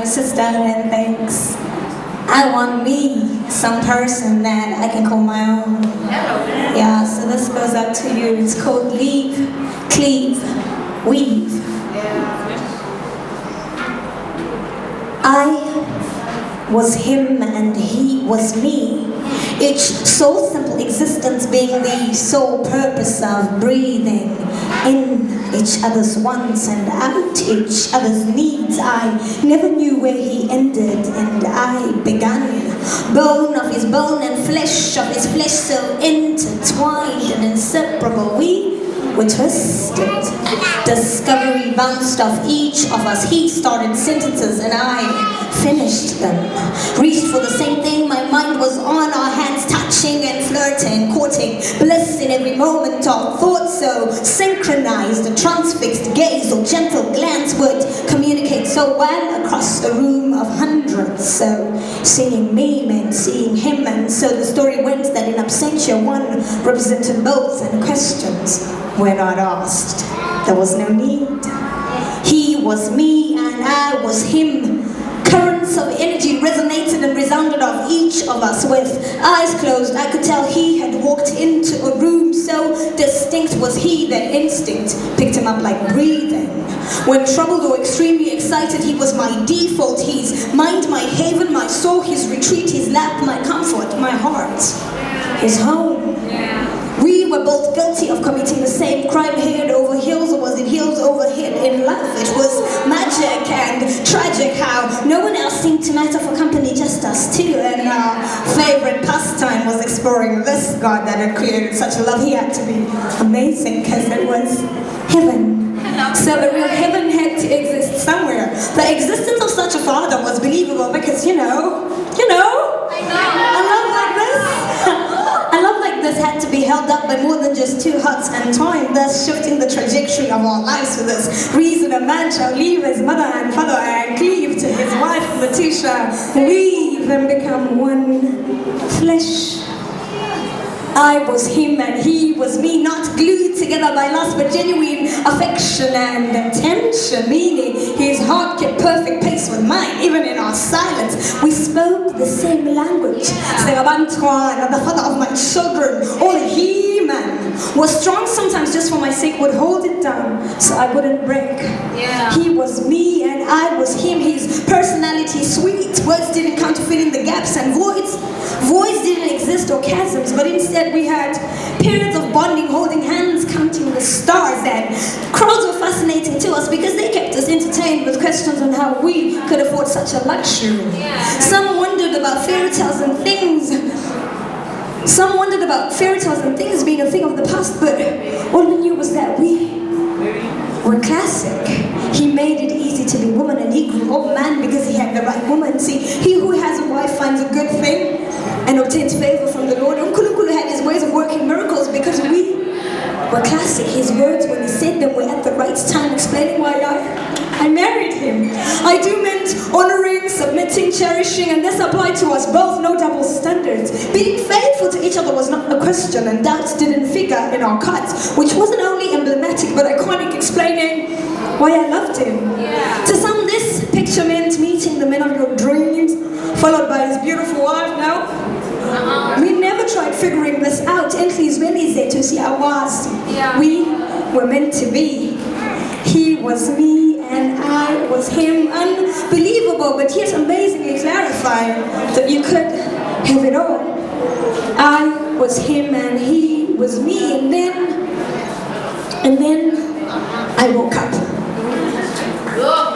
sits down and thinks, I want me some person that I can call my own. Yeah, so this goes out to you. It's called Leave, Cleave, Weave. I was him and he was me. Each soul simple existence being the sole purpose of breathing in each other's wants and out each other's needs. I never knew where he ended and I began. Bone of his bone and flesh of his flesh, so intertwined and inseparable. We were twisted. Discovery bounced off each of us. He started sentences and I finished them. Reached for the same thing my mind was on, our hands touching and flirting, courting bliss in every moment of thought, so synchronized. A transfixed gaze or gentle glance would communicate so well across a room of hundreds. So seeing me meant seeing him, and so the story went that in absentia one represented both, and questions were not asked. There was no need. He was me and I was him. Currents of energy resonated and resounded off each of us. With eyes closed, I could tell he had walked into a room so distinct was he that instinct picked him up like breathing. When troubled or extremely excited, he was my default. His mind, my haven, my soul, his retreat, his lap, my comfort, my heart, his home. We were both guilty of committing the same crime, head over heels, or was it heels over head in love? It was magic and tragic how no one else seemed to matter for company, just us two. And our favorite pastime was exploring this God that had created such a love. He had to be amazing because it was heaven. So a real heaven had to exist somewhere. The existence of such a father was believable because, I love like this. A love like this had to be held up by more than just two hearts and time, thus shifting the trajectory of our lives. For this reason, a man shall leave his mother and father and cleave to his wife, the two shall weave and become one flesh. I was him and he was me, not glued together by lust, but genuine affection and attention, meaning his heart kept perfect pace with mine, even in our silence. We spoke the same language. Sengabantwana, the father of my children, all he-man, was strong sometimes just for my sake, would hold it down so I wouldn't break. He was me and I was him. His personality sweet, words didn't come to fill in the gaps and voids. Voids didn't exist or chasms, but instead we had periods of bonding, holding hands, counting the stars, and crowds were fascinating to us because they kept us entertained with questions on how we could afford such a luxury. Some wondered about fairy tales and things. Some wondered about fairy tales and things being a thing of the past, but all we knew was that we were classic. He made it easy to be woman and he grew old man because he had the right woman. See, he who has a wife finds a good thing and obtains favor from the Lord. Nkulunkulu had his ways of working miracles because we were classic. His words, when he said them, were at the right time, explaining why I married him. I do meant honoring, submitting, cherishing, and this applied to us both, no double standards. Being faithful to each other was not a question, and doubts didn't figure in our cards, which wasn't only emblematic but iconic, explaining why I loved him. To some, this picture meant meeting the man of your dreams, followed by his beautiful wife. Now, we never tried figuring this out. We were meant to be. He was me and I was him. Unbelievable, but yet amazingly clarifying that you could have it all. I was him and he was me, and then I woke up.